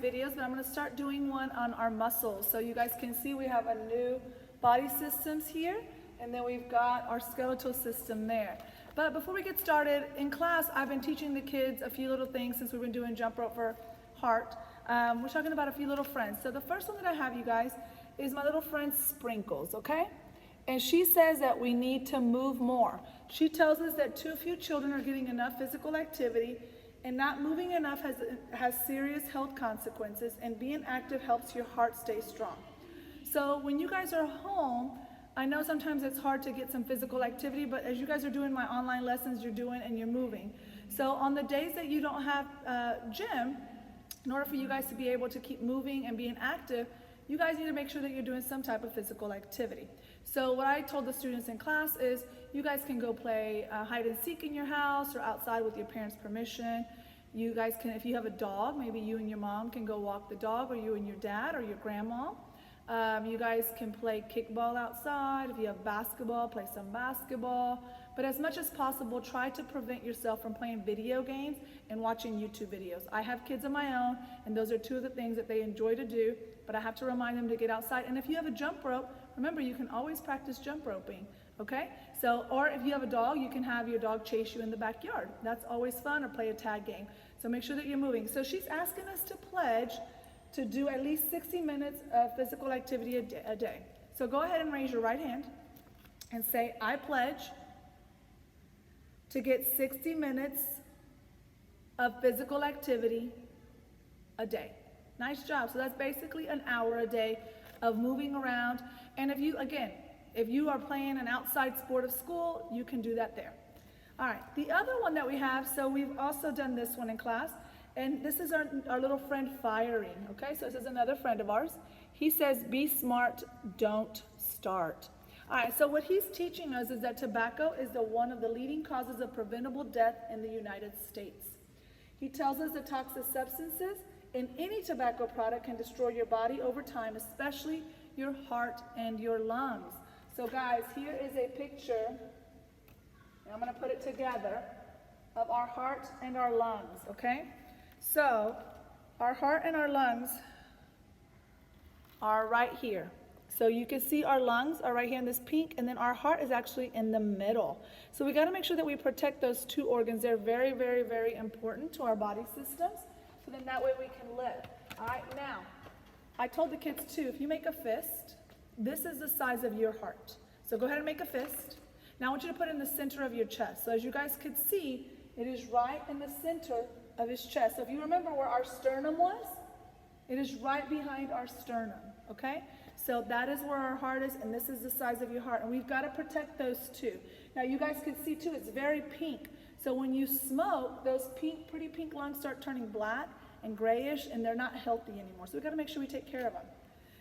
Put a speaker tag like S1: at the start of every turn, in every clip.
S1: videos, but I'm going to start doing one on our muscles. So you guys can see we have a new body systems here, and then we've got our skeletal system there. But before we get started, in class, I've been teaching the kids a few little things since we've been doing jump rope for heart. We're talking about a few little friends. So the first one that I have, you guys, is my little friend Sprinkles, okay? And she says that we need to move more. She tells us that too few children are getting enough physical activity, and not moving enough has serious health consequences, and being active helps your heart stay strong. So when you guys are home, I know sometimes it's hard to get some physical activity, but as you guys are doing my online lessons, you're doing and you're moving. So on the days that you don't have gym, in order for you guys to be able to keep moving and being active, you guys need to make sure that you're doing some type of physical activity. So what I told the students in class is you guys can go play hide and seek in your house or outside with your parents' permission. You guys can, if you have a dog, maybe you and your mom can go walk the dog, or you and your dad or your grandma. You guys can play kickball outside. If you have basketball, play some basketball. But as much as possible, try to prevent yourself from playing video games and watching YouTube videos. I have kids of my own, and those are two of the things that they enjoy to do, but I have to remind them to get outside. And if you have a jump rope, remember, you can always practice jump roping, okay? So, or if you have a dog, you can have your dog chase you in the backyard. That's always fun, or play a tag game. So make sure that you're moving. So she's asking us to pledge to do at least 60 minutes of physical activity a day. So go ahead and raise your right hand and say, I pledge to get 60 minutes of physical activity a day. Nice job. So that's basically an hour a day of moving around. And if you, again, if you are playing an outside sport of school, you can do that there. All right, the other one that we have, so we've also done this one in class, and this is our little friend Firing, okay? So this is another friend of ours. He says, be smart, don't start. All right, so what he's teaching us is that tobacco is one of the leading causes of preventable death in the United States. He tells us the toxic substances in any tobacco product can destroy your body over time, especially your heart and your lungs. So guys, here is a picture, and I'm gonna put it together, of our heart and our lungs, okay? So, our heart and our lungs are right here. So you can see our lungs are right here in this pink, and then our heart is actually in the middle. So we gotta make sure that we protect those two organs. They're very, very, very important to our body systems. So then that way we can live. All right, now, I told the kids too, if you make a fist, this is the size of your heart. So go ahead and make a fist. Now I want you to put it in the center of your chest. So as you guys could see, it is right in the center of his chest. So if you remember where our sternum was, it is right behind our sternum, okay? So that is where our heart is, and this is the size of your heart. And we've got to protect those two. Now you guys can see too, it's very pink. So when you smoke, those pink, pretty pink lungs start turning black and grayish, and they're not healthy anymore. So we've got to make sure we take care of them.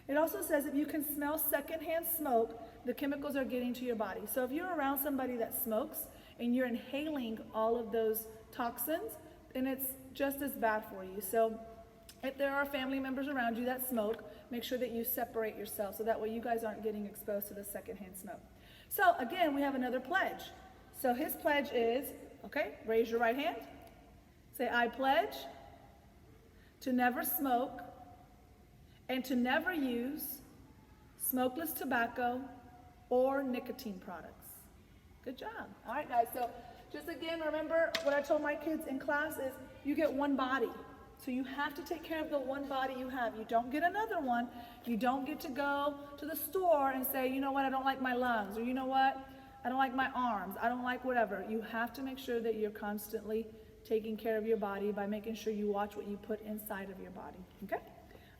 S1: It also says if you can smell secondhand smoke, the chemicals are getting to your body. So if you're around somebody that smokes and you're inhaling all of those toxins, then it's just as bad for you. So if there are family members around you that smoke, make sure that you separate yourself so that way you guys aren't getting exposed to the secondhand smoke. So again, we have another pledge. So his pledge is, okay, raise your right hand. Say, I pledge to never smoke and to never use smokeless tobacco or nicotine products. Good job. All right, guys, so just again, remember what I told my kids in class is you get one body. So you have to take care of the one body you have. You don't get another one. You don't get to go to the store and say, you know what, I don't like my lungs, or you know what, I don't like my arms, I don't like whatever. You have to make sure that you're constantly taking care of your body by making sure you watch what you put inside of your body, okay?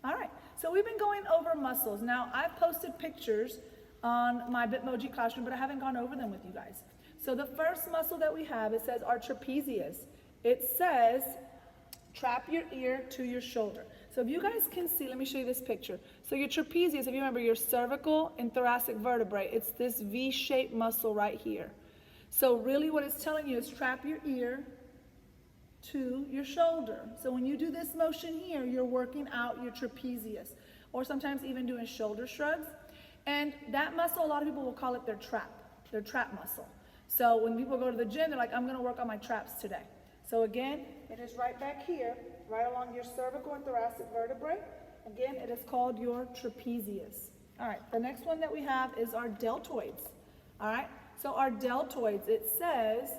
S1: All right, so we've been going over muscles. Now, I've posted pictures on my Bitmoji classroom, but I haven't gone over them with you guys. So the first muscle that we have, it says our trapezius. It says, trap your ear to your shoulder. So if you guys can see, let me show you this picture. So your trapezius, if you remember your cervical and thoracic vertebrae, it's this V-shaped muscle right here. So really what it's telling you is trap your ear to your shoulder. So when you do this motion here, you're working out your trapezius, or sometimes even doing shoulder shrugs. And that muscle, a lot of people will call it their trap muscle. So when people go to the gym, they're like, I'm gonna work on my traps today. So again, it is right back here, right along your cervical and thoracic vertebrae. Again, it is called your trapezius. All right, the next one that we have is our deltoids. All right, so our deltoids, it says,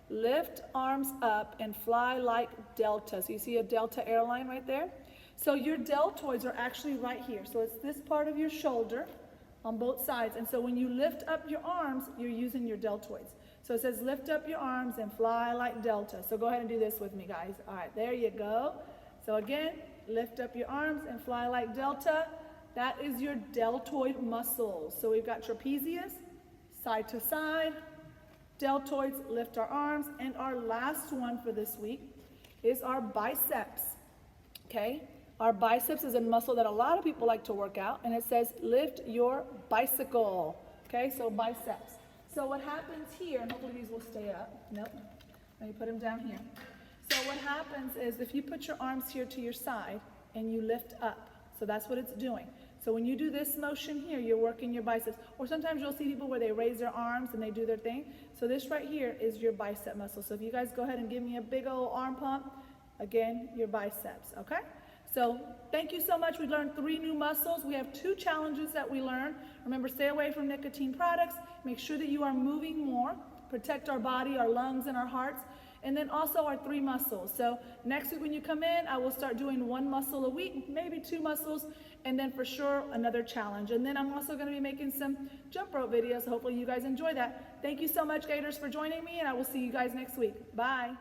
S1: lift arms up and fly like delta. So you see a delta airline right there? So your deltoids are actually right here. So it's this part of your shoulder on both sides. And so when you lift up your arms, you're using your deltoids. So it says lift up your arms and fly like delta. So go ahead and do this with me, guys. All right, there you go. So again, lift up your arms and fly like delta. That is your deltoid muscles. So we've got trapezius, side to side, deltoids, lift our arms, and our last one for this week is our biceps, okay? Our biceps is a muscle that a lot of people like to work out, and it says lift your bicycle, okay? So biceps. So what happens here, and hopefully these will stay up. Nope. Let me put them down here. So what happens is if you put your arms here to your side and you lift up, so that's what it's doing. So when you do this motion here, you're working your biceps. Or sometimes you'll see people where they raise their arms and they do their thing. So this right here is your bicep muscle. So if you guys go ahead and give me a big old arm pump, again, your biceps, okay? So thank you so much. We learned 3 new muscles. We have 2 challenges that we learned. Remember, stay away from nicotine products. Make sure that you are moving more. Protect our body, our lungs, and our hearts. And then also our 3 muscles. So next week when you come in, I will start doing 1 muscle a week, maybe 2 muscles, and then for sure another challenge. And then I'm also going to be making some jump rope videos. Hopefully you guys enjoy that. Thank you so much, Gators, for joining me, and I will see you guys next week. Bye.